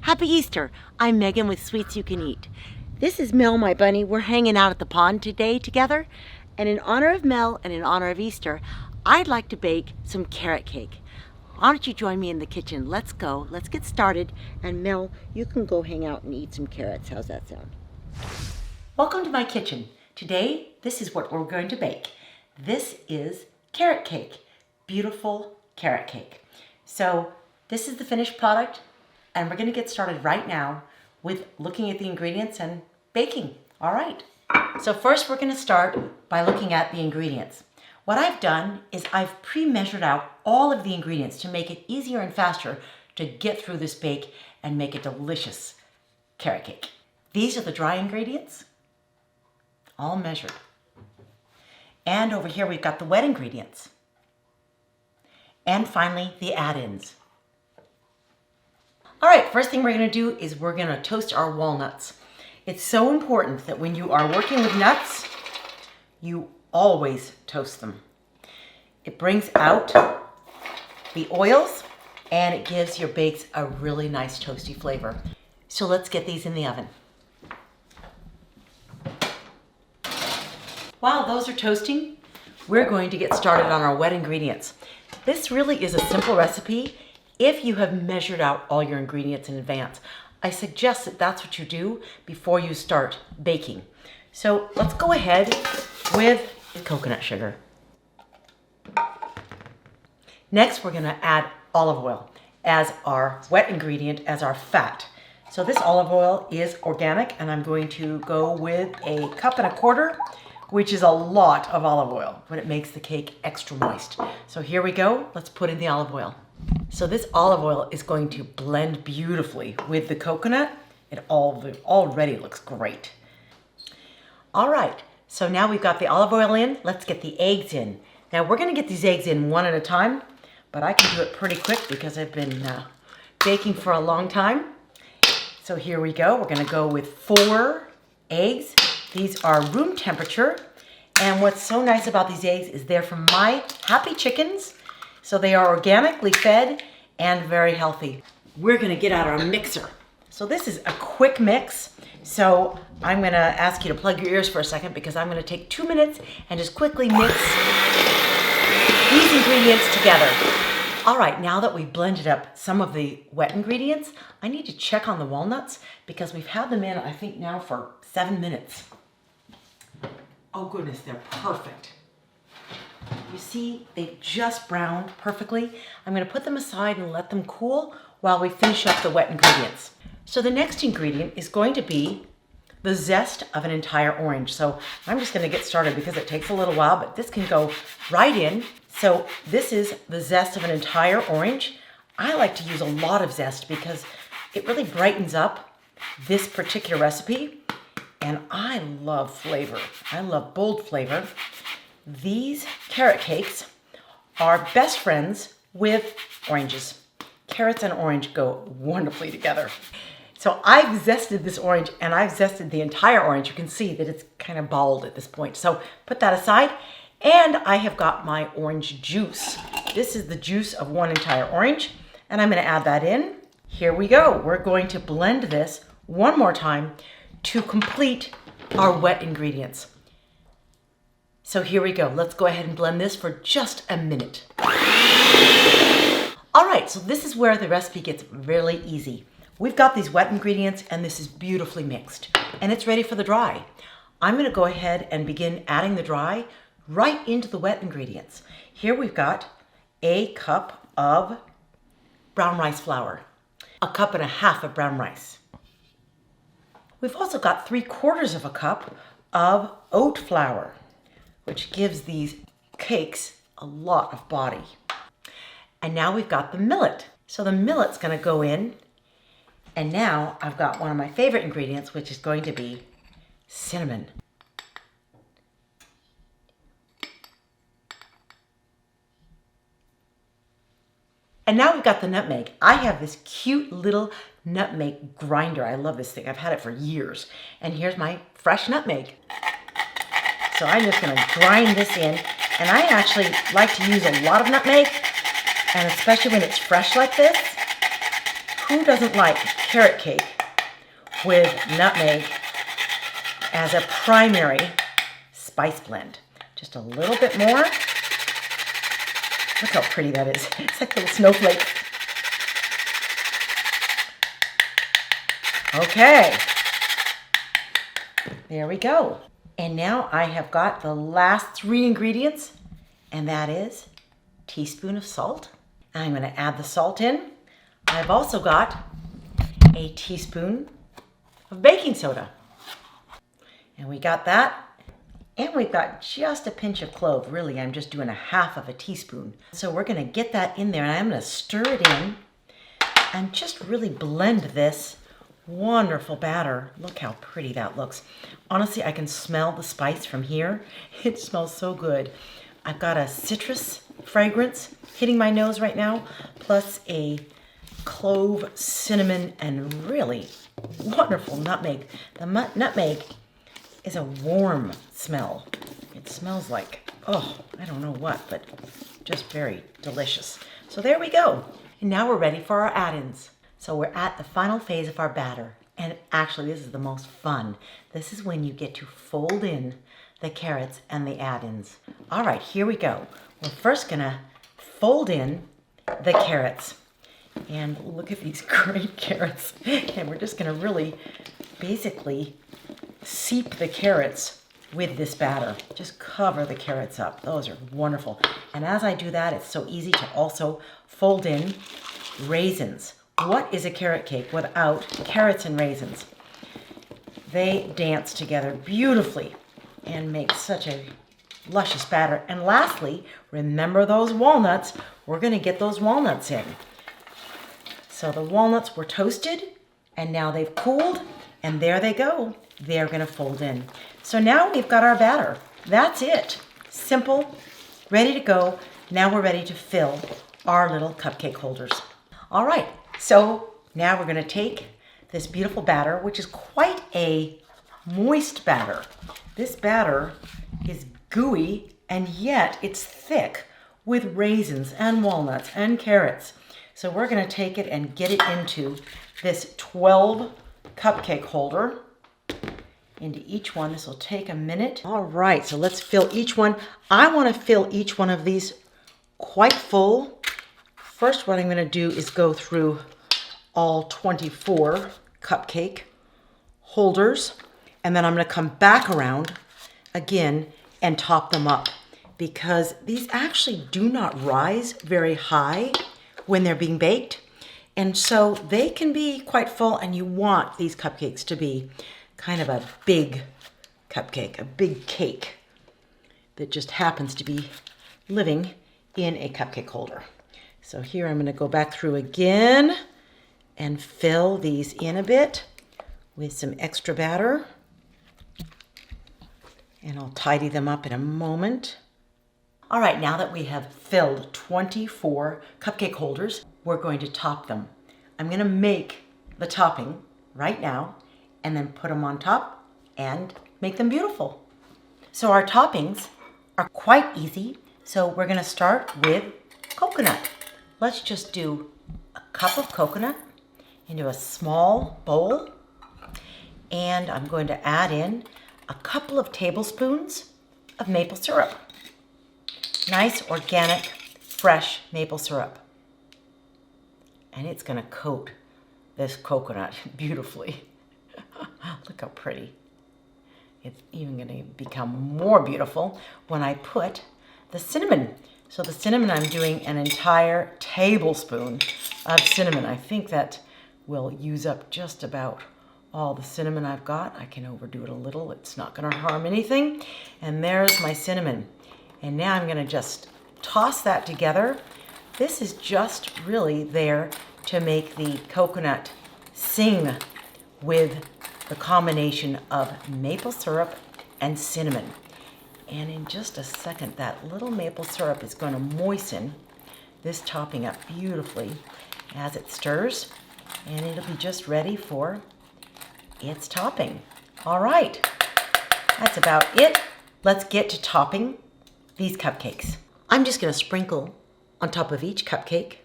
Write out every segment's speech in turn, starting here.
Happy Easter! I'm Megan with Sweets You Can Eat. This is Mel, my bunny. We're hanging out at the pond today together. And in honor of Mel and in honor of Easter, I'd like to bake some carrot cake. Why don't you join me in the kitchen? Let's go. Let's get started. And Mel, you can go hang out and eat some carrots. How's that sound? Welcome to my kitchen. Today, this is what we're going to bake. This is carrot cake. Beautiful carrot cake. So this is the finished product, and we're going to get started right now with looking at the ingredients and baking. All right. So first we're going to start by looking at the ingredients. What I've done is I've pre-measured out all of the ingredients to make it easier and faster to get through this bake and make a delicious carrot cake. These are the dry ingredients, all measured. And over here we've got the wet ingredients. And finally, the add-ins. All right, first thing we're gonna do is we're gonna toast our walnuts. It's so important that when you are working with nuts, you always toast them. It brings out the oils and it gives your bakes a really nice toasty flavor. So let's get these in the oven. While those are toasting, we're going to get started on our wet ingredients. This really is a simple recipe if you have measured out all your ingredients in advance. I suggest that that's what you do before you start baking. So let's go ahead with the coconut sugar. Next, we're gonna add olive oil as our wet ingredient, as our fat. So this olive oil is organic, and I'm going to go with 1.25 cups, which is a lot of olive oil, but it makes the cake extra moist. So here we go, let's put in the olive oil. So this olive oil is going to blend beautifully with the coconut. It already looks great. All right, so now we've got the olive oil in, let's get the eggs in. Now we're gonna get these eggs in one at a time, but I can do it pretty quick because I've been baking for a long time. So here we go, we're gonna go with 4 eggs. These are room temperature, and what's so nice about these eggs is they're from my happy chickens, so they are organically fed and very healthy. We're gonna get out our mixer. So this is a quick mix, so I'm gonna ask you to plug your ears for a second because I'm gonna take 2 minutes and just quickly mix these ingredients together. All right, now that we've blended up some of the wet ingredients, I need to check on the walnuts because we've had them in, I think now for 7 minutes. Oh goodness, they're perfect. You see, they've just browned perfectly. I'm gonna put them aside and let them cool while we finish up the wet ingredients. So the next ingredient is going to be the zest of an entire orange. So I'm just gonna get started because it takes a little while, but this can go right in. So this is the zest of an entire orange. I like to use a lot of zest because it really brightens up this particular recipe. And I love flavor. I love bold flavor. These carrot cakes are best friends with oranges. Carrots and orange go wonderfully together. So I've zested this orange, and I've zested the entire orange. You can see that it's kind of bald at this point. So put that aside. And I have got my orange juice. This is the juice of one entire orange, and I'm gonna add that in. Here we go. We're going to blend this one more time to complete our wet ingredients. So here we go. Let's go ahead and blend this for just a minute. All right, so this is where the recipe gets really easy. We've got these wet ingredients and this is beautifully mixed and it's ready for the dry. I'm gonna go ahead and begin adding the dry right into the wet ingredients. Here we've got 1 cup of brown rice flour, 1.5 cups of brown rice. We've also got 3/4 cup of oat flour, which gives these cakes a lot of body. And now we've got the millet. So the millet's gonna go in, and now I've got one of my favorite ingredients, which is going to be cinnamon. And now we've got the nutmeg. I have this cute little nutmeg grinder. I love this thing. I've had it for years. And here's my fresh nutmeg. So I'm just gonna grind this in. And I actually like to use a lot of nutmeg, and especially when it's fresh like this. who doesn't like carrot cake with nutmeg as a primary spice blend? Just a little bit more. Look how pretty that is. It's like little snowflakes. Okay. There we go. And now I have got the last 3 ingredients, and that is a teaspoon of salt. I'm going to add the salt in. I've also got a teaspoon of baking soda. And we got that. And we've got just a pinch of clove. Really, I'm just doing a half of a teaspoon. So we're going to get that in there, and I'm going to stir it in and just really blend this wonderful batter. Look how pretty that looks. Honestly, I can smell the spice from here. It smells so good. I've got a citrus fragrance hitting my nose right now, plus a clove, cinnamon, and really wonderful nutmeg. The nutmeg is a warm smell. It smells like, oh, I don't know what, but just very delicious. So there we go. And now we're ready for our add-ins. So we're at the final phase of our batter. And actually, this is the most fun. This is when you get to fold in the carrots and the add-ins. All right, here we go. We're first gonna fold in the carrots. And look at these great carrots. And we're just gonna really basically seep the carrots with this batter. Just cover the carrots up. Those are wonderful. And as I do that, it's so easy to also fold in raisins. What is a carrot cake without carrots and raisins? They dance together beautifully and make such a luscious batter. And lastly, remember those walnuts. We're going to get those walnuts in. So the walnuts were toasted, and now they've cooled, and there they go. They're going to fold in. So now we've got our batter. That's it. Simple, ready to go. Now we're ready to fill our little cupcake holders. All right, so now we're going to take this beautiful batter, which is quite a moist batter. This batter is gooey, and yet it's thick with raisins and walnuts and carrots. So we're going to take it and get it into this 12 cupcake holder. Into each one. This will take a minute. All right, so let's fill each one. I want to fill each one of these quite full. First, what I'm going to do is go through all 24 cupcake holders, and then I'm going to come back around again and top them up, because these actually do not rise very high when they're being baked, and so they can be quite full, and you want these cupcakes to be kind of a big cupcake, a big cake that just happens to be living in a cupcake holder. So here I'm going to go back through again and fill these in a bit with some extra batter. And I'll tidy them up in a moment. All right, now that we have filled 24 cupcake holders, we're going to top them. I'm going to make the topping right now and then put them on top and make them beautiful. So our toppings are quite easy. So we're going to start with coconut. Let's just do a cup of coconut into a small bowl. And I'm going to add in a couple of tablespoons of maple syrup. Nice, organic, fresh maple syrup. And it's going to coat this coconut beautifully. Look how pretty. It's even going to become more beautiful when I put the cinnamon. So the cinnamon, I'm doing an entire tablespoon of cinnamon. I think that will use up just about all the cinnamon I've got. I can overdo it a little. It's not going to harm anything. And there's my cinnamon. And now I'm going to just toss that together. This is just really there to make the coconut sing with the combination of maple syrup and cinnamon. And in just a second, that little maple syrup is going to moisten this topping up beautifully as it stirs, and it'll be just ready for its topping. All right, that's about it. Let's get to topping these cupcakes. I'm just going to sprinkle on top of each cupcake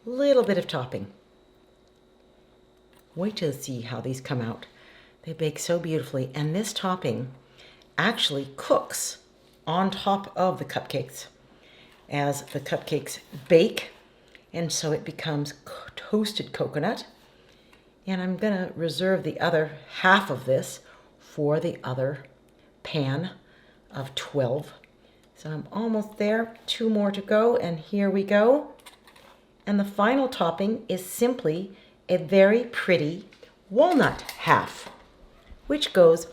a little bit of topping. Wait to see how these come out. They bake so beautifully, and this topping actually cooks on top of the cupcakes as the cupcakes bake, and so it becomes toasted coconut. And I'm gonna reserve the other half of this for the other pan of 12. So I'm almost there, 2 more to go, and here we go. And the final topping is simply a very pretty walnut half, which goes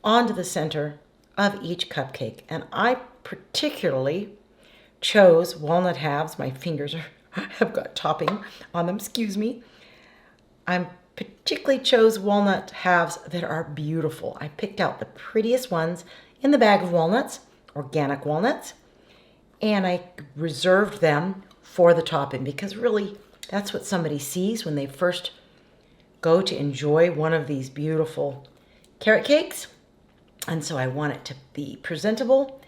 onto the center of each cupcake. And I particularly chose walnut halves. My fingers have got topping on them, excuse me. I particularly chose walnut halves that are beautiful. I picked out the prettiest ones in the bag of walnuts, organic walnuts, and I reserved them for the topping because really that's what somebody sees when they first go to enjoy one of these beautiful carrot cakes. And so I want it to be presentable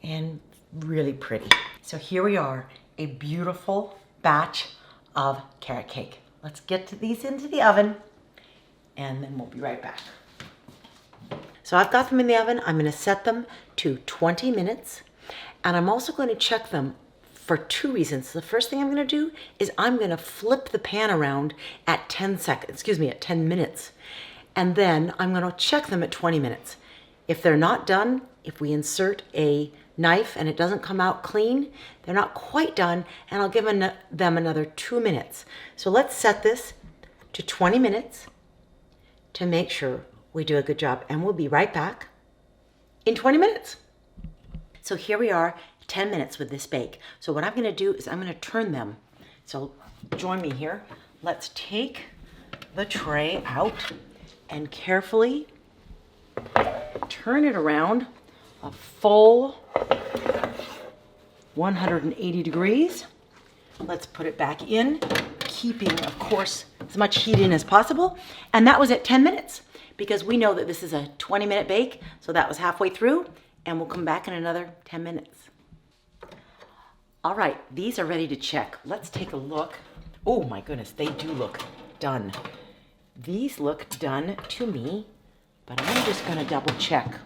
and really pretty. So here we are, a beautiful batch of carrot cake. Let's get these into the oven and then we'll be right back. So I've got them in the oven. I'm going to set them to 20 minutes, and I'm also going to check them for 2 reasons. The first thing I'm going to do is I'm going to flip the pan around at 10 minutes, and then I'm going to check them at 20 minutes. If they're not done, if we insert a knife and it doesn't come out clean, they're not quite done, and I'll give them another 2 minutes. So let's set this to 20 minutes to make sure we do a good job, and we'll be right back in 20 minutes. So here we are, 10 minutes with this bake. So what I'm going to do is I'm going to turn them. So join me here. Let's take the tray out and carefully turn it around a full 180 degrees. Let's put it back in, keeping, of course, as much heat in as possible. And that was at 10 minutes. Because we know that this is a 20-minute bake, so that was halfway through, and we'll come back in another 10 minutes. All right, these are ready to check. Let's take a look. Oh my goodness, they do look done. These look done to me, but I'm just gonna double check.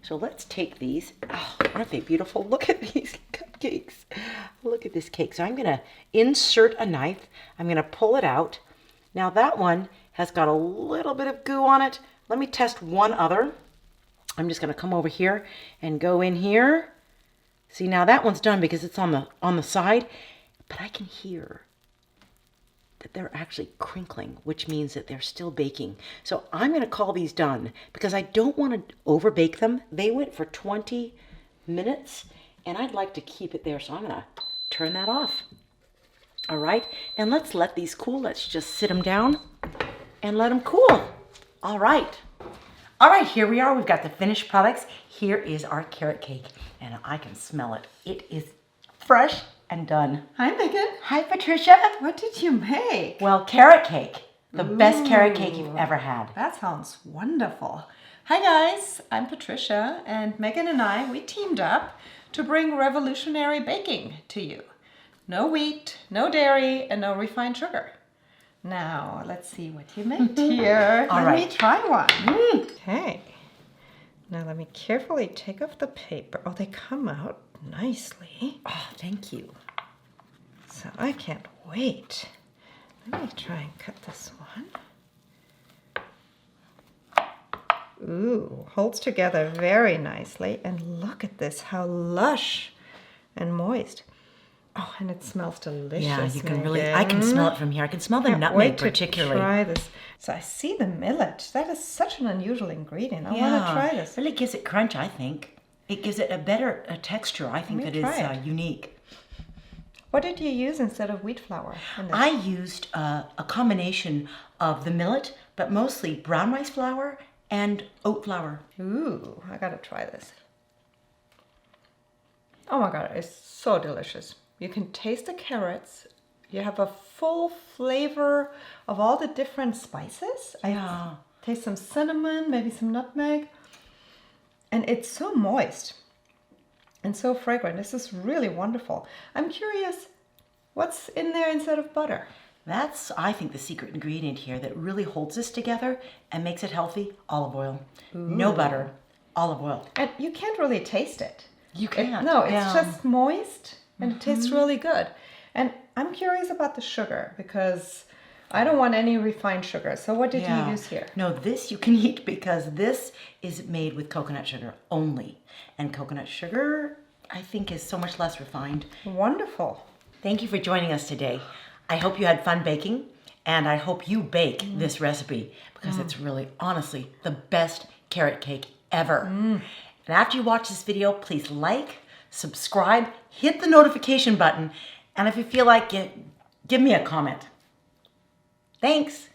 So let's take these. Oh, aren't they beautiful? Look at these cupcakes. Look at this cake. So I'm gonna insert a knife. I'm gonna pull it out. Now that one has got a little bit of goo on it. Let me test one other. I'm just gonna come over here and go in here. See, now that one's done because it's on the side, but I can hear that they're actually crinkling, which means that they're still baking. So I'm gonna call these done because I don't wanna over bake them. They went for 20 minutes and I'd like to keep it there. So I'm gonna turn that off. All right, and let's let these cool. Let's just sit them down and let them cool. All right, here we are. We've got the finished products. Here is our carrot cake, and I can smell it. It is fresh and done. Hi, Megan. Hi, Patricia. What did you make? Well, carrot cake. The best carrot cake you've ever had. That sounds wonderful. Hi, guys. I'm Patricia, and Megan and I, we teamed up to bring revolutionary baking to you. No wheat, no dairy, and no refined sugar. Now, let's see what you made here. Let me try one. Okay. Now, let me carefully take off the paper. Oh, they come out nicely. Oh, thank you. So I can't wait. Let me try and cut this one. Ooh, holds together very nicely. And look at this, how lush and moist. Oh, and it smells delicious. Yeah, you can really, I can smell it from here. I can smell the nutmeg particularly. Try this. So I see the millet. That is such an unusual ingredient. I want to try this. It really gives it crunch, I think. It gives it a better texture, I think, that is unique. What did you use instead of wheat flour? I used a combination of the millet, but mostly brown rice flour and oat flour. Ooh, I gotta try this. Oh my God, it's so delicious. You can taste the carrots. You have a full flavor of all the different spices. I taste some cinnamon, maybe some nutmeg. And it's so moist and so fragrant. This is really wonderful. I'm curious, what's in there instead of butter? That's, I think, the secret ingredient here that really holds this together and makes it healthy. Olive oil. No butter. Olive oil. And you can't really taste it. You can't. No, it's just moist and it tastes really good. And I'm curious about the sugar because I don't want any refined sugar. So what did you use here? No, this you can eat because this is made with coconut sugar only. And coconut sugar, I think, is so much less refined. Wonderful. Thank you for joining us today. I hope you had fun baking, and I hope you bake this recipe because it's really, honestly, the best carrot cake ever. And after you watch this video, please like, subscribe, hit the notification button, and if you feel like it, give me a comment. Thanks.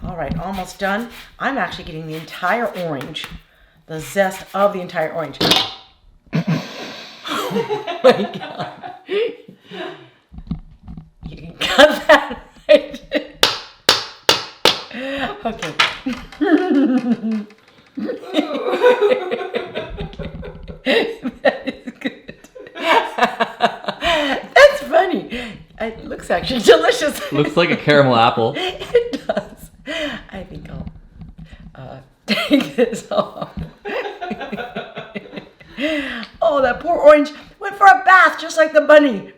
All right, almost done. I'm actually getting the entire orange, the zest of the entire orange. Oh my God. You can cut that right. Okay. That is good. That's funny. It looks actually delicious. Looks like a caramel apple. It does. I think I'll take this off. Oh, that poor orange went for a bath just like the bunny.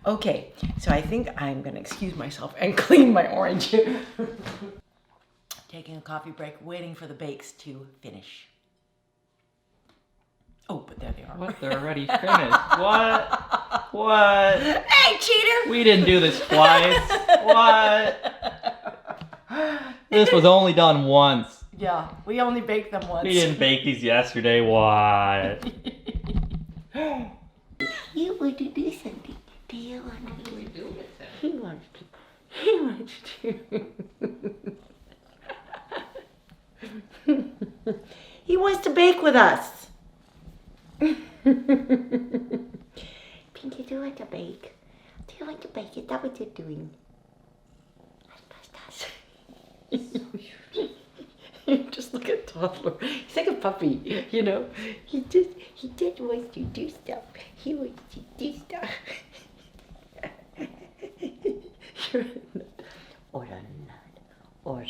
Okay, so I think I'm going to excuse myself and clean my orange. Taking a coffee break, waiting for the bakes to finish. Oh, but there they are. What? They're already finished. What? Hey, cheater! We didn't do this twice. What? This was only done once. Yeah, we only baked them once. We didn't bake these yesterday. What? You want to do something. Do you want to do it? He wants to. He wants to. He wants to bake with us. Pinky, do you want to bake? Do you want to bake? Is that what you're doing? Just look at toddler. He's like a puppy, you know. He just wants to do stuff. He wants to do stuff. You're a nut. Or a nut. Or a